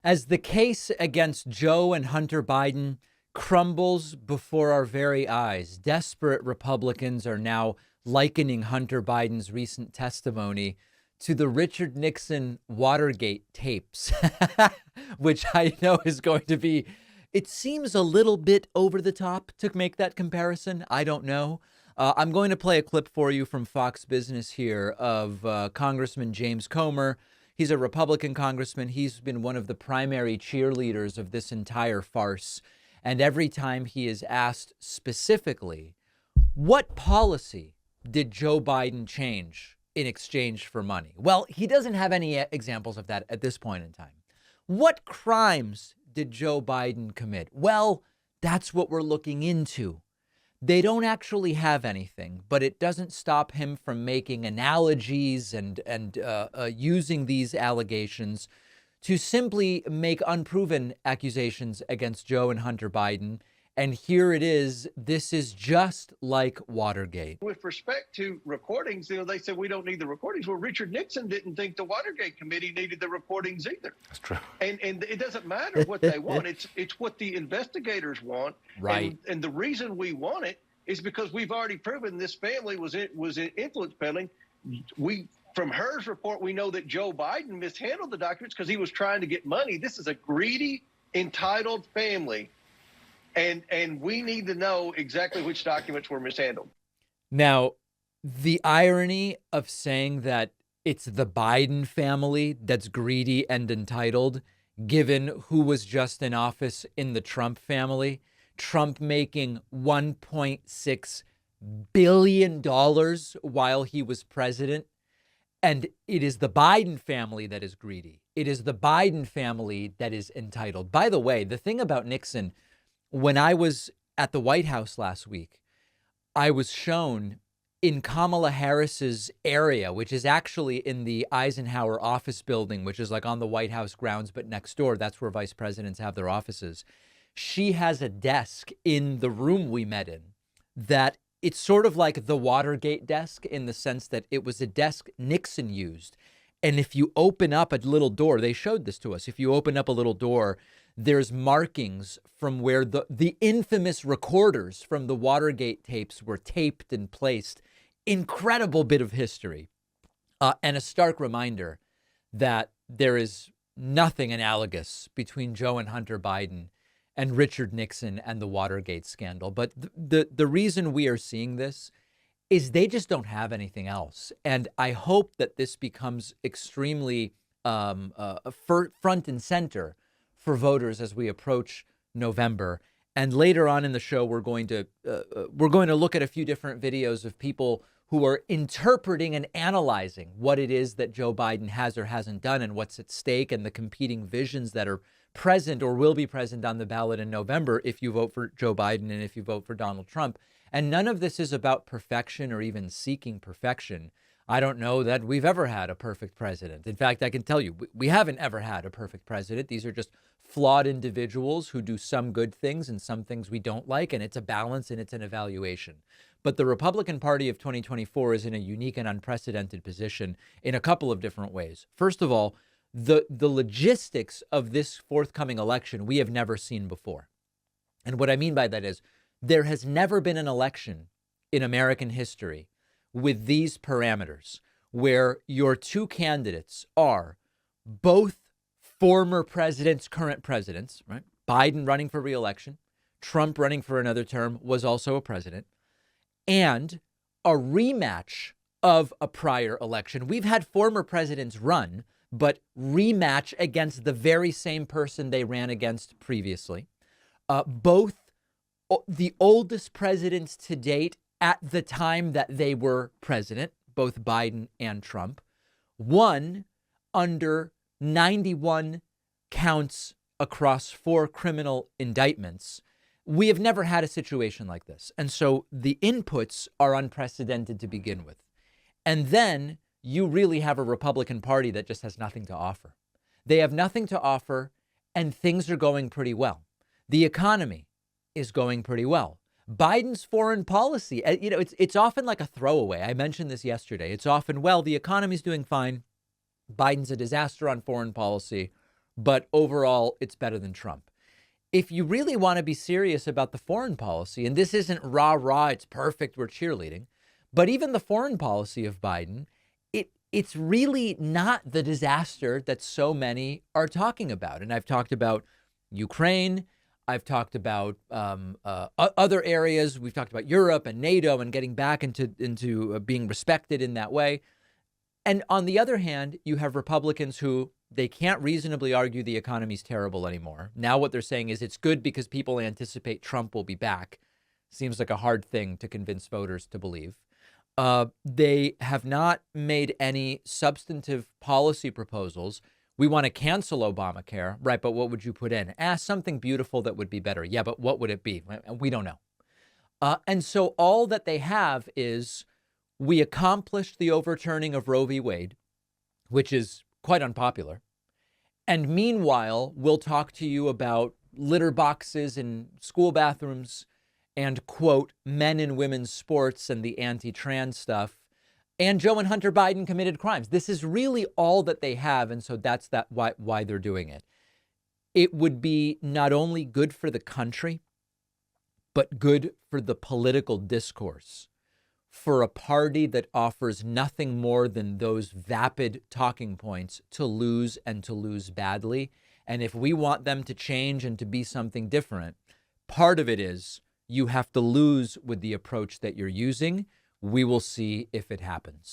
As the case against Joe and Hunter Biden crumbles before our very eyes, desperate Republicans are now likening Hunter Biden's recent testimony to the Richard Nixon Watergate tapes, which I know is going to be, it seems a little bit over the top to make that comparison. I don't know. I'm going to play a clip for you from Fox Business here of Congressman James Comer. He's a Republican congressman. He's been one of the primary cheerleaders of this entire farce. And every time he is asked specifically, what policy did Joe Biden change in exchange for money? Well, he doesn't have any examples of that at this point in time. What crimes did Joe Biden commit? Well, that's what we're looking into. They don't actually have anything, but it doesn't stop him from making analogies and using these allegations to simply make unproven accusations against Joe and Hunter Biden. And here it is. This is just like Watergate. With respect to recordings, they said we don't need the recordings. Well, Richard Nixon didn't think the Watergate committee needed the recordings either. That's true. And it doesn't matter what they want. It's what the investigators want. Right. And the reason we want it is because we've already proven this family was influence peddling. From Hur's report, we know that Joe Biden mishandled the documents because he was trying to get money. This is a greedy, entitled family. And we need to know exactly which documents were mishandled. Now, the irony of saying that it's the Biden family that's greedy and entitled, given who was just in office in the Trump family, Trump making $1.6 billion while he was president. And it is the Biden family that is greedy. It is the Biden family that is entitled. By the way, the thing about Nixon, when I was at the White House last week, I was shown in Kamala Harris's area, which is actually in the Eisenhower office building, which is like on the White House grounds, but next door, that's where vice presidents have their offices. She has a desk in the room we met in that it's sort of like the Watergate desk in the sense that it was a desk Nixon used. And if you open up a little door, they showed this to us. If you open up a little door, there's markings from where the infamous recorders from the Watergate tapes were taped and placed. Incredible bit of history. And a stark reminder that there is nothing analogous between Joe and Hunter Biden and Richard Nixon and the Watergate scandal. But the reason we are seeing this is they just don't have anything else. And I hope that this becomes extremely front and center for voters as we approach November. And later on in the show, we're going to look at a few different videos of people who are interpreting and analyzing what it is that Joe Biden has or hasn't done and what's at stake and the competing visions that are present or will be present on the ballot in November if you vote for Joe Biden and if you vote for Donald Trump. And none of this is about perfection or even seeking perfection. I don't know that we've ever had a perfect president. In fact, I can tell you, we haven't ever had a perfect president. These are just flawed individuals who do some good things and some things we don't like. And it's a balance and it's an evaluation. But the Republican Party of 2024 is in a unique and unprecedented position in a couple of different ways. First of all, the logistics of this forthcoming election we have never seen before. And what I mean by that is there has never been an election in American history with these parameters where your two candidates are both former presidents, current presidents, right? Biden running for re-election, Trump running for another term, was also a president, and a rematch of a prior election. We've had former presidents run, but rematch against the very same person they ran against previously. Both the oldest presidents to date at the time that they were president, both Biden and Trump, one under 91 counts across 4 criminal indictments. We have never had a situation like this. And so the inputs are unprecedented to begin with. And then you really have a Republican Party that just has nothing to offer. They have nothing to offer, and things are going pretty well. The economy is going pretty well. Biden's foreign policy, it's often like a throwaway. I mentioned this yesterday. It's often, well, the economy's doing fine. Biden's a disaster on foreign policy. but overall, it's better than Trump. If you really want to be serious about the foreign policy, and this isn't rah rah, it's perfect, we're cheerleading, but even the foreign policy of Biden, it's really not the disaster that so many are talking about. And I've talked about Ukraine. I've talked about other areas. We've talked about Europe and NATO and getting back into being respected in that way. And on the other hand, you have Republicans who they can't reasonably argue the economy's terrible anymore. Now what they're saying is it's good because people anticipate Trump will be back. Seems like a hard thing to convince voters to believe. They have not made any substantive policy proposals. We want to cancel Obamacare, right? But what would you put in? Something beautiful that would be better. Yeah, but what would it be? We don't know. And so all that they have is we accomplished the overturning of Roe v. Wade, which is quite unpopular. And meanwhile, we'll talk to you about litter boxes in school bathrooms and, quote, men and women's sports and the anti-trans stuff. And Joe and Hunter Biden committed crimes. This is really all that they have. And so that's why they're doing it. It would be not only good for the country, but good for the political discourse, for a party that offers nothing more than those vapid talking points to lose and to lose badly. And if we want them to change and to be something different, part of it is you have to lose with the approach that you're using. We will see if it happens.